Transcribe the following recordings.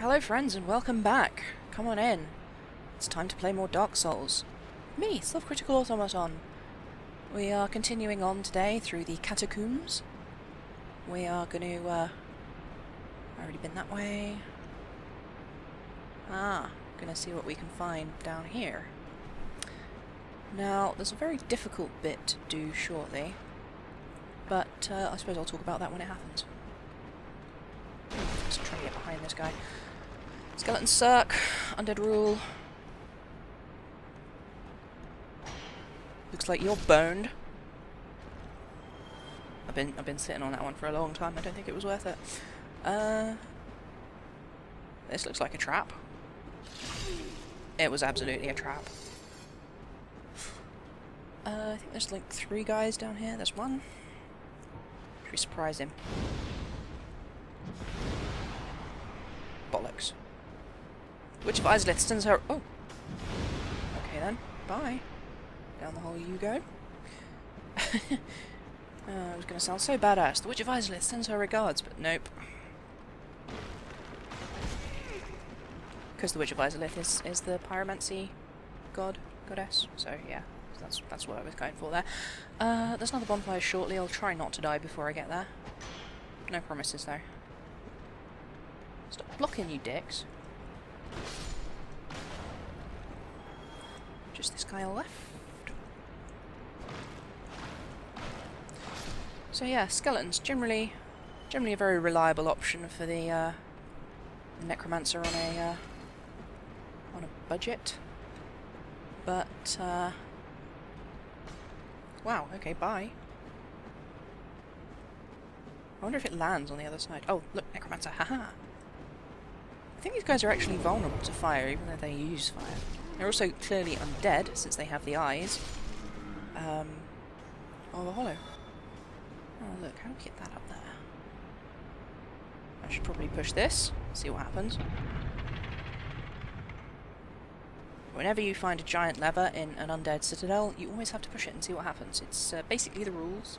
Hello friends and welcome back. Come on in. It's time to play more Dark Souls. Me, Self-Critical Automaton. We are continuing on today through the catacombs. We are going to, I've already been that way. Gonna see what we can find down here. Now, there's a very difficult bit to do shortly, but I suppose I'll talk about that when it happens. Let's try to get behind this guy. Skeletons suck. Undead rule. Looks like you're boned. I've been sitting on that one for a long time. I don't think it was worth it. This looks like a trap. It was absolutely a trap. I think there's like 3 guys down here. There's one. Should we surprise him? Bollocks. Witch of Izalith sends her... Oh! Okay then. Bye. Down the hole you go. It was going to sound so badass. The Witch of Izalith sends her regards, but nope. Because the Witch of Izalith is the pyromancy goddess. So yeah, that's what I was going for there. There's another bonfire shortly. I'll try not to die before I get there. No promises though. Stop blocking, you dicks. Just this guy left. So yeah, skeletons generally a very reliable option for the necromancer on a budget. But wow, okay, bye. I wonder if it lands on the other side. Oh, look, necromancer, haha. I think these guys are actually vulnerable to fire, even though they use fire. They're also clearly undead, since they have the eyes. Oh, a hollow. Oh, look, how do we get that up there? I should probably push this, see what happens. Whenever you find a giant lever in an undead citadel, you always have to push it and see what happens. It's basically the rules.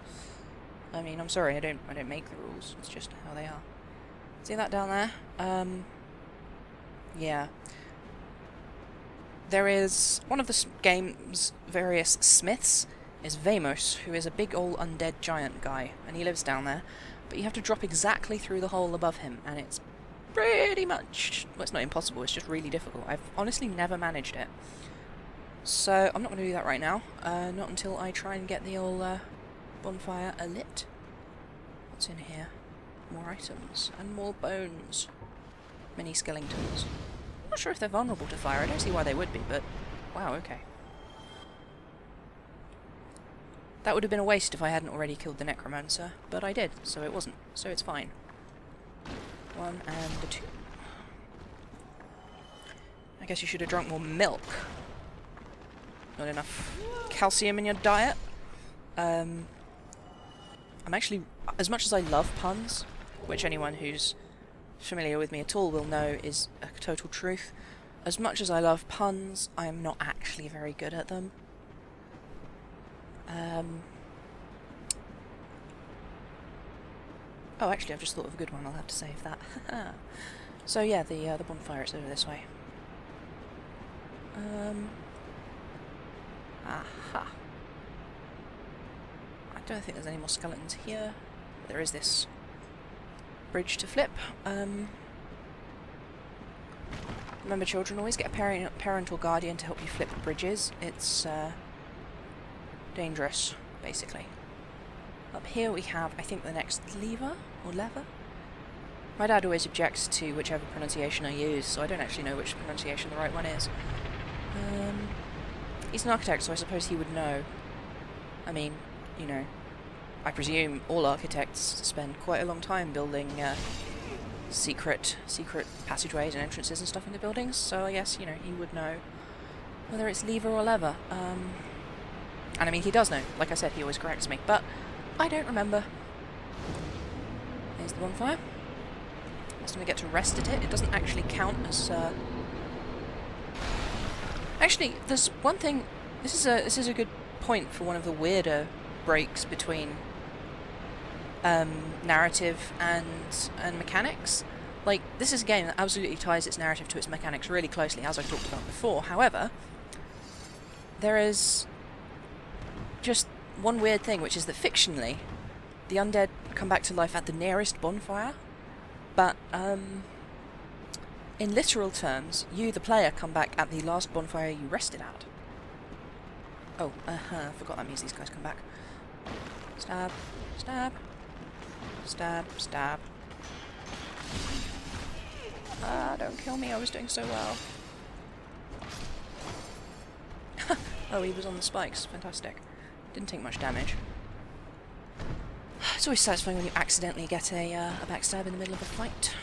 I mean, I'm sorry, I don't make the rules. It's just how they are. See that down there? Yeah. There is one of the game's various smiths is Vamos, who is a big old undead giant guy, and he lives down there. But you have to drop exactly through the hole above him, and it's pretty much... well, it's not impossible, it's just really difficult. I've honestly never managed it. So, I'm not going to do that right now. Not until I try and get the old bonfire lit. What's in here? More items. And more bones. Mini skeletons. I'm not sure if they're vulnerable to fire. I don't see why they would be, but... wow, okay. That would have been a waste if I hadn't already killed the necromancer, but I did, so it wasn't. So it's fine. 1 and 2. I guess you should have drunk more milk. Not enough calcium in your diet. I'm actually... as much as I love puns, which anyone who's familiar with me at all will know is a total truth, as much as I love puns, I am not actually very good at them. Oh, actually, I've just thought of a good one. I'll have to save that. So yeah, the bonfire is over this way. Aha. I don't think there's any more skeletons here. But there is this bridge to flip. Remember, children, always get a parental guardian to help you flip bridges. It's dangerous, basically. Up here we have, I think, the next lever, or lever? My dad always objects to whichever pronunciation I use, so I don't actually know which pronunciation the right one is. He's an architect, so I suppose he would know. I mean, you know, I presume all architects spend quite a long time building secret passageways and entrances and stuff into buildings, so I guess, you know, he would know whether it's lever or lever. And I mean, he does know. Like I said, he always corrects me. But I don't remember. Here's the bonfire. Just gonna get to rest at it. It doesn't actually count as... Actually, there's one thing... This is a good point for one of the weirder breaks between narrative and mechanics. Like, this is a game that absolutely ties its narrative to its mechanics really closely, as I talked about before. However, there is just one weird thing, which is that fictionally, the undead come back to life at the nearest bonfire, but in literal terms, you, the player, come back at the last bonfire you rested at. Oh, I forgot that means these guys come back. Stab, stab, stab, stab. Ah, don't kill me, I was doing so well. Oh, he was on the spikes, fantastic. Didn't take much damage. It's always satisfying when you accidentally get a backstab in the middle of a fight.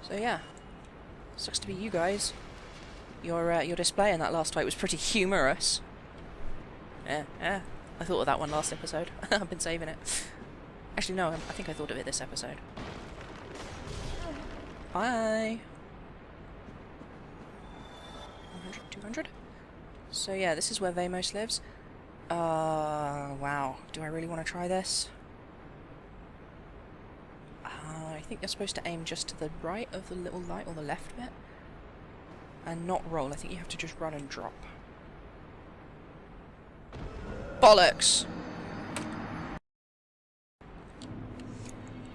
So yeah, sucks to be you guys. Your display in that last fight was pretty humorous. Yeah, I thought of that one last episode. I've been saving it. Actually, no, I think I thought of it this episode. Bye! 100, 200? So yeah, this is where Vamos lives. Wow. Do I really want to try this? I think you're supposed to aim just to the right of the little light, or the left bit. And not roll, I think you have to just run and drop. Bollocks!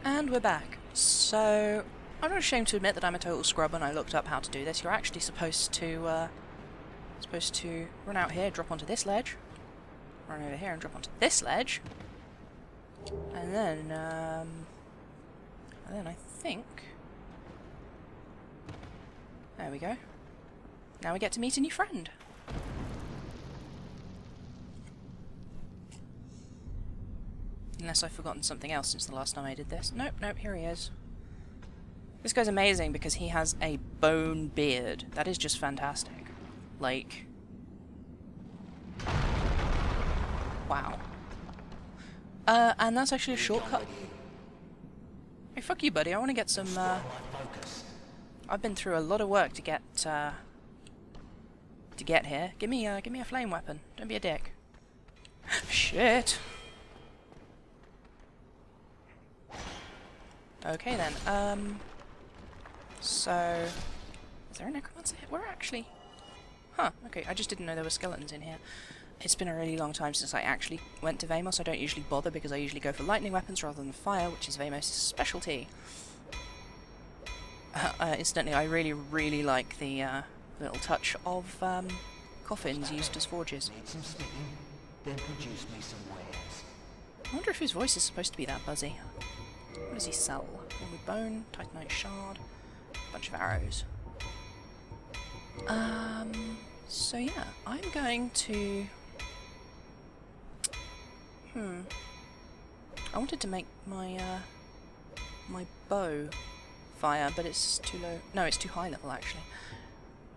And we're back. So, I'm not ashamed to admit that I'm a total scrub when I looked up how to do this. You're actually supposed to run out here, drop onto this ledge, run over here and drop onto this ledge, and then I think... There we go. Now we get to meet a new friend. Unless I've forgotten something else since the last time I did this. Nope, here he is. This guy's amazing because he has a bone beard. That is just fantastic. Like... Wow. And that's actually a shortcut. Hey, fuck you, buddy. I want to get some, I've been through a lot of work to get here. Give me a flame weapon. Don't be a dick. Shit. Okay then, so... Is there a necromancer here? We're actually... Huh, okay, I just didn't know there were skeletons in here. It's been a really long time since I actually went to Vamos. I don't usually bother because I usually go for lightning weapons rather than fire, which is Vamos' specialty. Incidentally, I really like the little touch of coffins used as forges. Then produce me some wares. I wonder if his voice is supposed to be that buzzy. What does he sell? One with bone, titanite shard, a bunch of arrows. So yeah, I'm going to... I wanted to make my, my bow fire, but it's too low. No, it's too high level, actually.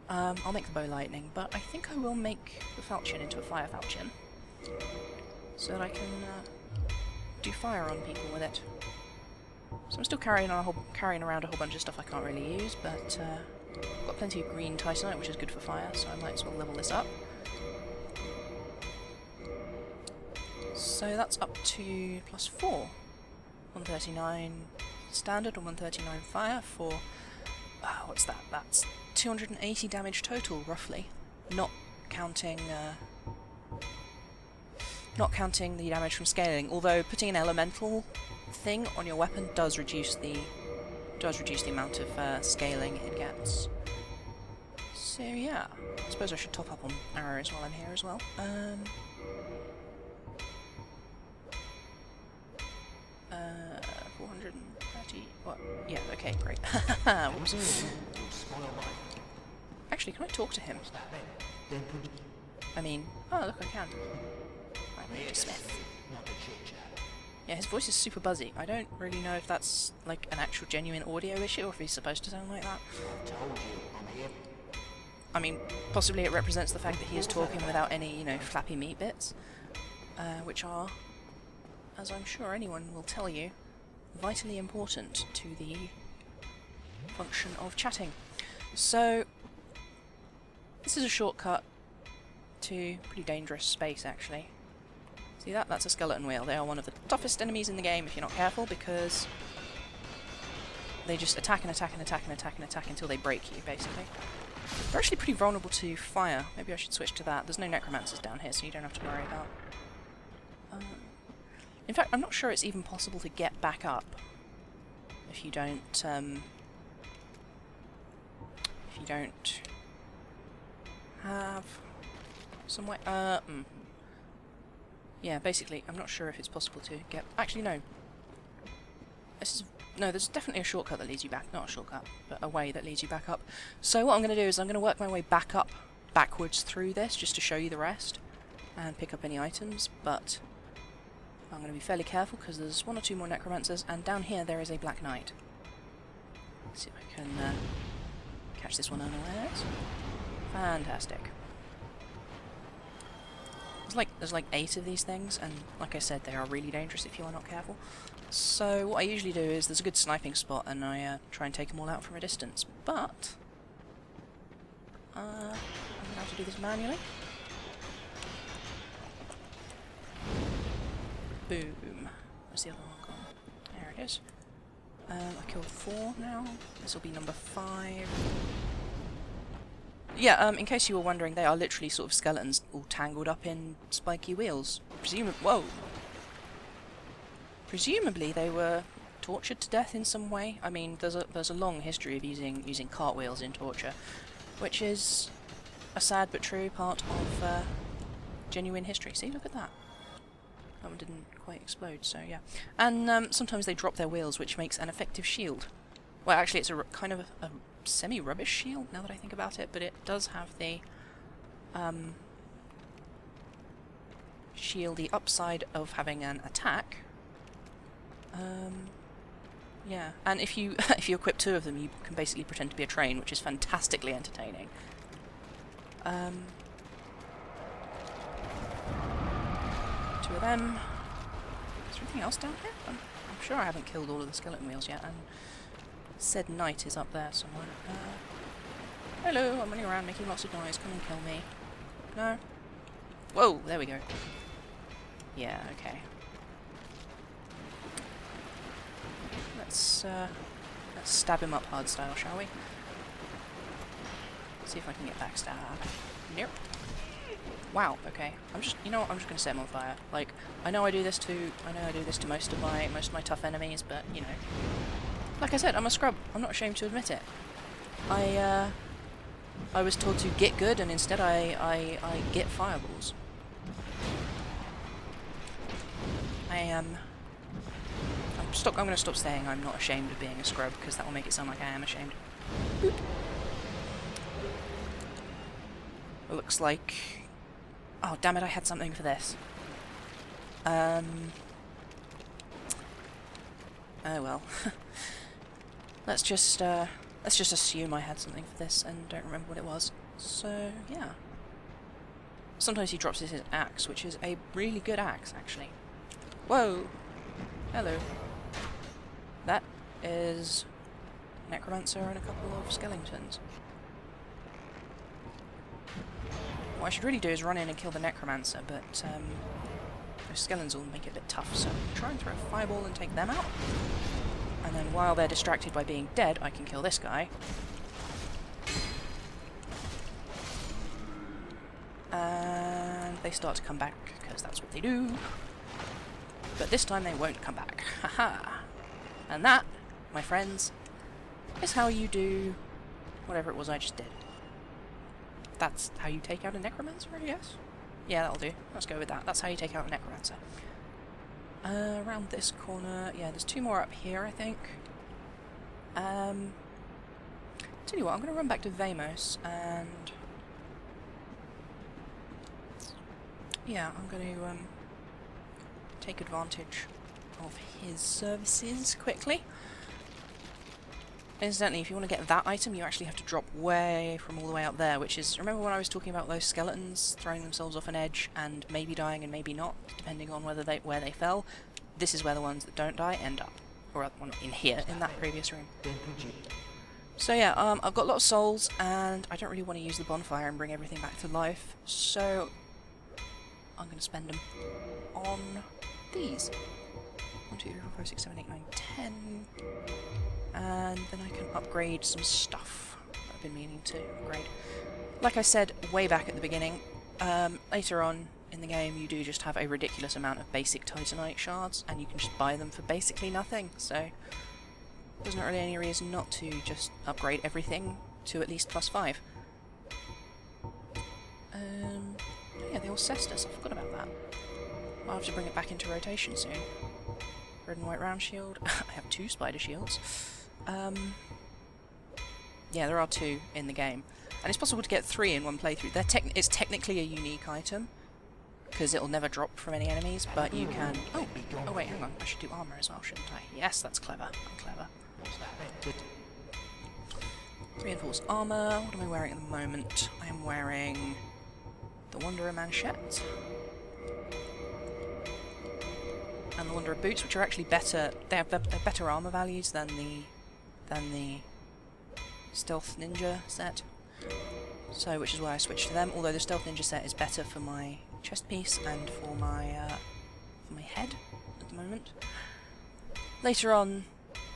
I'll make the bow lightning, but I think I will make the falchion into a fire falchion, so that I can do fire on people with it. So I'm still carrying around a whole bunch of stuff I can't really use, but I've got plenty of green titanite, which is good for fire, so I might as well level this up. So that's up to +4. 139 standard and 139 fire for... what's that? That's 280 damage total, roughly. Not counting the damage from scaling, although putting an elemental thing on your weapon does reduce the amount of scaling it gets. So yeah, I suppose I should top up on arrows while I'm here as well. 430. What? Yeah. Okay. Great. Whoops. Actually, can I talk to him? I mean, oh look, I can. I'm Mr. Smith. Yeah, his voice is super buzzy. I don't really know if that's like an actual genuine audio issue or if he's supposed to sound like that. I mean, possibly it represents the fact that he is talking without any, you know, flappy meat bits, which are, as I'm sure anyone will tell you, vitally important to the function of chatting. So, this is a shortcut to pretty dangerous space, actually. See that? That's a skeleton wheel. They are one of the toughest enemies in the game if you're not careful, because they just attack and attack and attack and attack and attack until they break you, basically. They're actually pretty vulnerable to fire. Maybe I should switch to that. There's no necromancers down here, so you don't have to worry about... in fact, I'm not sure it's even possible to get back up if you don't, have some way... Yeah, basically, I'm not sure if it's possible to get... Actually, no. No, there's definitely a shortcut that leads you back. Not a shortcut, but a way that leads you back up. So what I'm going to do is I'm going to work my way back up, backwards through this, just to show you the rest, and pick up any items, but I'm going to be fairly careful, because there's one or two more necromancers, and down here there is a Black Knight. Let's see if I can catch this one unawares. Fantastic. There's like 8 of these things, and like I said, they are really dangerous if you are not careful. So what I usually do is, there's a good sniping spot, and I try and take them all out from a distance. But I'm going to have to do this manually. Boom. Where's the other one gone? There it is. I killed 4 now. This will be number 5. Yeah, in case you were wondering, they are literally sort of skeletons all tangled up in spiky wheels. Presumably they were tortured to death in some way. I mean, there's a long history of using cartwheels in torture, which is a sad but true part of genuine history. See, look at that. That one didn't quite explode, so yeah. And sometimes they drop their wheels, which makes an effective shield. Well, actually, it's a kind of a semi-rubbish shield, now that I think about it, but it does have the shieldy upside of having an attack. Yeah, and if you if you equip 2 of them, you can basically pretend to be a train, which is fantastically entertaining. 2 of them. Is there anything else down here? I'm sure I haven't killed all of the skeleton wheels yet, and said knight is up there somewhere. Hello, I'm running around making lots of noise. Come and kill me. No? Whoa, there we go. Yeah, okay. Let's stab him up hard style, shall we? See if I can get backstab. Nope. Wow, okay. I'm just gonna set him on fire. Like, I know I do this to most of my tough enemies, but you know. Like I said, I'm a scrub. I'm not ashamed to admit it. I was told to get good, and instead I get fireballs. I'm going to stop saying I'm not ashamed of being a scrub, because that will make it sound like I am ashamed. Boop. It looks like... Oh, damn it, I had something for this. Oh well. Let's just assume I had something for this and don't remember what it was. So, yeah. Sometimes he drops his axe, which is a really good axe, actually. Whoa! Hello. That is Necromancer and a couple of skeletons. What I should really do is run in and kill the Necromancer, but those skeletons will make it a bit tough, so I'm try and throw a fireball and take them out. And then while they're distracted by being dead, I can kill this guy. And they start to come back, because that's what they do. But this time they won't come back. Haha! And that, my friends, is how you do whatever it was I just did. That's how you take out a Necromancer, I guess? Yeah, that'll do. Let's go with that. That's how you take out a Necromancer. Around this corner, yeah, there's 2 more up here, I think. Tell you what, I'm going to run back to Vamos, and... yeah, I'm going to take advantage of his services quickly. Incidentally, if you want to get that item, you actually have to drop way from all the way up there, which is... Remember when I was talking about those skeletons throwing themselves off an edge and maybe dying and maybe not, depending on where they fell? This is where the ones that don't die end up. Or, well, not in here, in that previous room. So yeah, I've got a lot of souls, and I don't really want to use the bonfire and bring everything back to life, so I'm going to spend them on these. 1, 2, 3, 4, 5, 6, 7, 8, 9, 10... and then I can upgrade some stuff that I've been meaning to upgrade. Like I said way back at the beginning, later on in the game you do just have a ridiculous amount of basic Titanite shards, and you can just buy them for basically nothing, so there's not really any reason not to just upgrade everything to at least +5. Yeah, the Alcestus, I forgot about that. I'll have to bring it back into rotation soon. Red and white round shield. I have 2 spider shields. Yeah, there are 2 in the game. And it's possible to get 3 in one playthrough. It's technically a unique item, because it'll never drop from any enemies, but you can... Oh, wait, hang on. I should do armour as well, shouldn't I? Yes, that's clever. I'm clever. 3 armour. What am I wearing at the moment? I am wearing the Wanderer Manchette and the Wanderer Boots, which are actually better. They have better armour values than the Stealth Ninja set. So, which is why I switched to them. Although the Stealth Ninja set is better for my chest piece and for my head at the moment. Later on,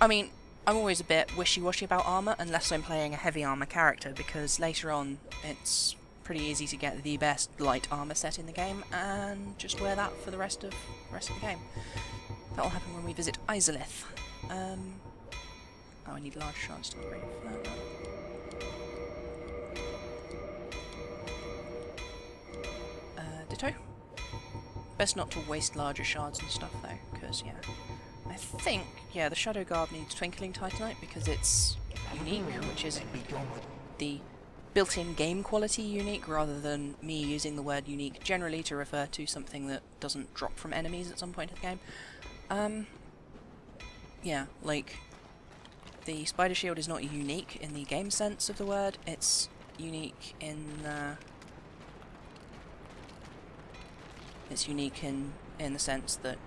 I mean, I'm always a bit wishy-washy about armour unless I'm playing a heavy armour character, because later on it's pretty easy to get the best light armour set in the game and just wear that for the rest of the game. That'll happen when we visit Izalith. Oh, I need large shards to upgrade further. Ditto. Best not to waste larger shards and stuff though, because yeah. I think, yeah, the Shadow Garb needs Twinkling Titanite because it's unique, which is the built-in game quality unique, rather than me using the word unique generally to refer to something that doesn't drop from enemies at some point in the game. Yeah, like, the Spider Shield is not unique in the game sense of the word, it's unique in the sense that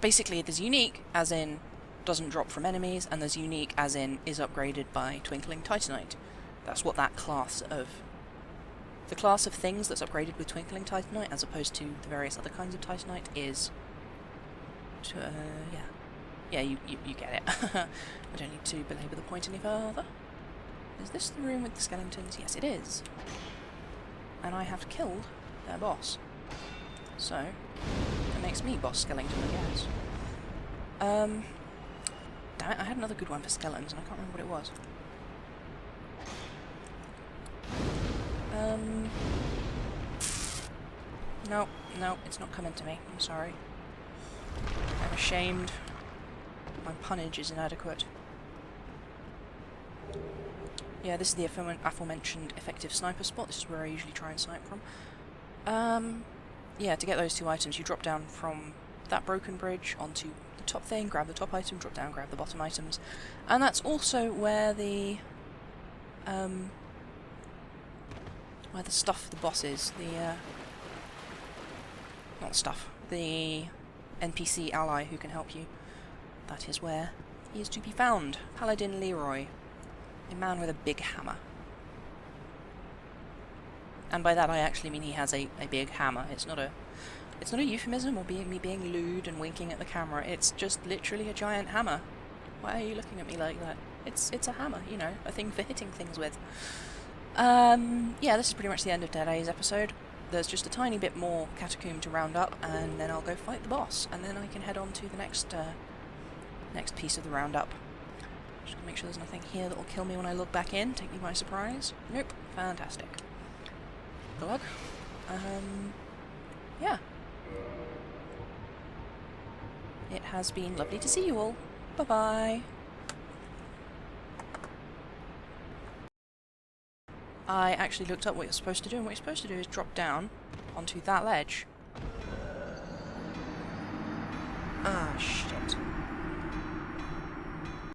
basically there's unique as in doesn't drop from enemies, and there's unique as in is upgraded by Twinkling Titanite. That's what that class of... the class of things that's upgraded with Twinkling Titanite, as opposed to the various other kinds of Titanite, is... yeah. Yeah, you get it. I don't need to belabor the point any further. Is this the room with the skeletons? Yes, it is. And I have killed their boss. So, that makes me boss skeleton, I guess. Damn it, I had another good one for skeletons and I can't remember what it was. No, it's not coming to me. I'm sorry. I'm ashamed. My punnage is inadequate. Yeah, this is the aforementioned effective sniper spot. This is where I usually try and snipe from. Yeah, to get those 2 items, you drop down from that broken bridge onto the top thing, grab the top item, drop down, grab the bottom items. And that's also where the stuff, the boss is. Not stuff. The NPC ally who can help you. That is where he is to be found. Paladin Leroy. A man with a big hammer. And by that I actually mean he has a big hammer. It's not a euphemism or me being lewd and winking at the camera. It's just literally a giant hammer. Why are you looking at me like that? It's a hammer, you know, a thing for hitting things with. Yeah, this is pretty much the end of today's episode. There's just a tiny bit more catacomb to round up, and then I'll go fight the boss, and then I can head on to the next piece of the roundup. Just gonna make sure there's nothing here that'll kill me when I log back in, take me by surprise. Nope. Fantastic. Glug. Yeah. It has been lovely to see you all. Bye-bye. I actually looked up what you're supposed to do, and what you're supposed to do is drop down onto that ledge. Ah, shit.